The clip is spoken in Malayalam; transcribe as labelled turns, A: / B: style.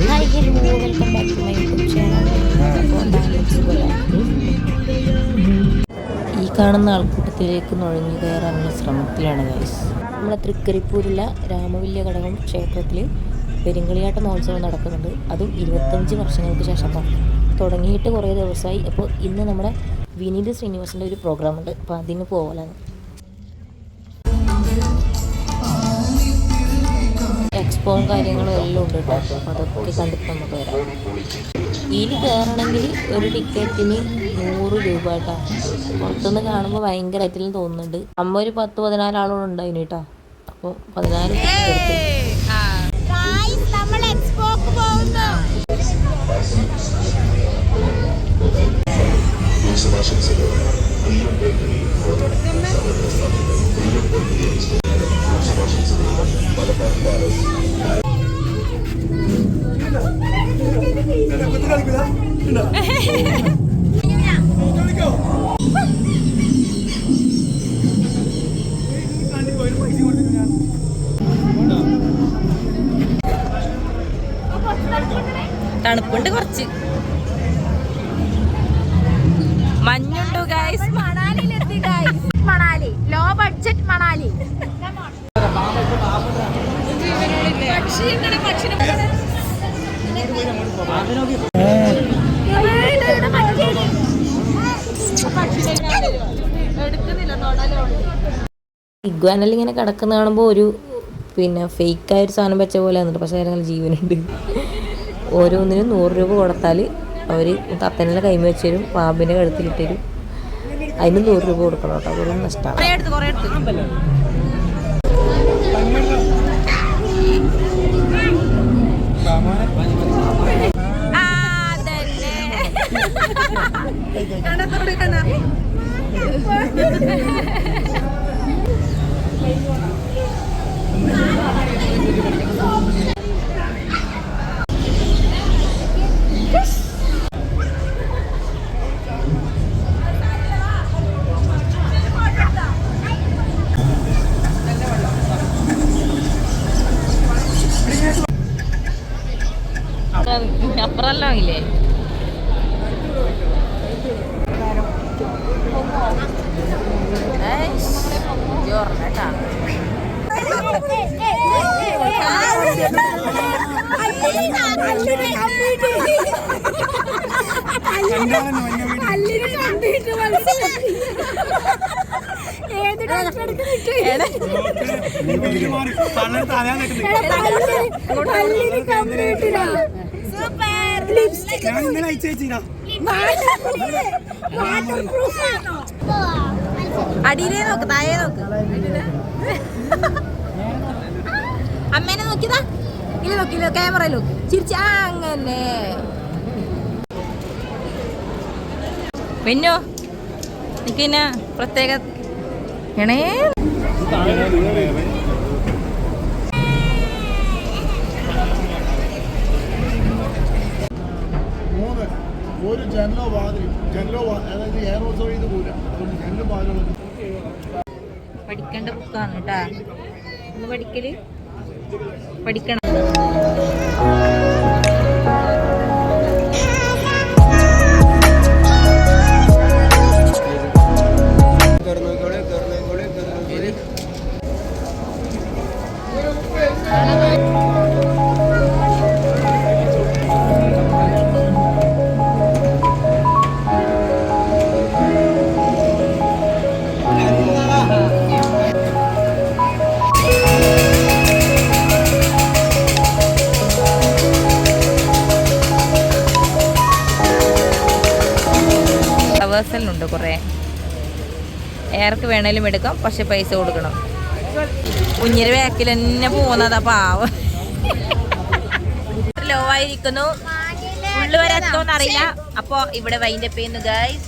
A: Hi hello welcome back to my YouTube channel. ഈ കാണുന്ന ആൾക്കൂട്ടത്തിലേക്ക് നുഴഞ്ഞു കയറാനുള്ള ശ്രമത്തിലാണ് ഗൈസ്. നമ്മുടെ തൃക്കരിപ്പൂരുള്ള രാമവല്യ ഘടകം ക്ഷേത്രത്തിൽ പെരുങ്കളിയാട്ട മഹോത്സവം നടക്കുന്നുണ്ട്. അതും 25 വർഷങ്ങൾക്ക് ശേഷം തുടങ്ങിയിട്ട് കുറേ ദിവസമായി. അപ്പോൾ ഇന്ന് നമ്മുടെ വിനീത് ശ്രീനിവാസൻ്റെ ഒരു പ്രോഗ്രാം ഉണ്ട്. അപ്പോൾ അതിന് പോകലാണ്. എക്സ്പോയും കാര്യങ്ങളും എല്ലാം ഉണ്ട് കേട്ടോ. അപ്പോൾ അതൊക്കെ കണ്ടിട്ട് നമുക്ക് വരാം. ഇതിൽ കയറണമെങ്കിൽ ഒരു ടിക്കറ്റിന് 100 രൂപ കേട്ടോ. പുറത്തുനിന്ന് കാണുമ്പോൾ ഭയങ്കരമായിട്ടെല്ലാം തോന്നുന്നുണ്ട്. അമ്മ ഒരു 10-14 ആളോട് ഉണ്ടായിന് കേട്ടോ. അപ്പോൾ 14 ടിക്കറ്റ് എടുത്തു. തണുപ്പുണ്ട്, കുറച്ച് മഞ്ഞുണ്ട് ഗൈസ്. മണാലിയിലെത്തി guys. Manali low budget Manali. ഇഗ്വാനൽ ഇങ്ങനെ കിടക്കുന്ന കാണുമ്പോൾ ഒരു ഫേക്കായൊരു സാധനം വെച്ച പോലെ വന്നിട്ട്, പക്ഷേ അതിന് ജീവനുണ്ട്. ഓരോന്നിനും 100 രൂപ കൊടുത്താൽ അവർ തത്തനെ കൈമ വെച്ച് തരും, പാമ്പിൻ്റെ കഴുത്തിലിട്ട് തരും. അതിന് 100 രൂപ കൊടുക്കണം കേട്ടോ. അതൊരു നഷ്ടമാണ്. അപ്പുറമല്ലോ ഇല്ലേ? അടിയിലേ നോക്ക്, താഴെ നോക്ക്. അമ്മേനെ നോക്കിയതാ. ഇല്ല നോക്കില്ല, ക്യാമറ നോക്ക്. ചിരിച്ച അങ്ങനെ. പിന്നോ പിന്നെ പ്രത്യേക ഗണേ
B: ഒരു ജനലോ അതായത് എയർ ഹോസോ ചെയ്ത് പോരാ. അതുകൊണ്ട് ജനലും വാതിലും
A: പഠിക്കേണ്ട ബുക്കാണ് കേട്ടാ. ഒന്ന് പഠിക്കണം. ഉണ്ട് കുറേ. എയർക്ക് വേണേലും എടുക്കാം, പക്ഷെ പൈസ കൊടുക്കണം. കുഞ്ഞിൻ്റെ ബാക്കിൽ തന്നെ പോകുന്നതാ പാവം. ലോ ആയിരിക്കുന്നു. ഉള്ളു വരെ എത്തോന്നറിയില്ല. അപ്പോൾ ഇവിടെ വൈൻഡപ്പ് ചെയ്യുന്നു ഗൈസ്.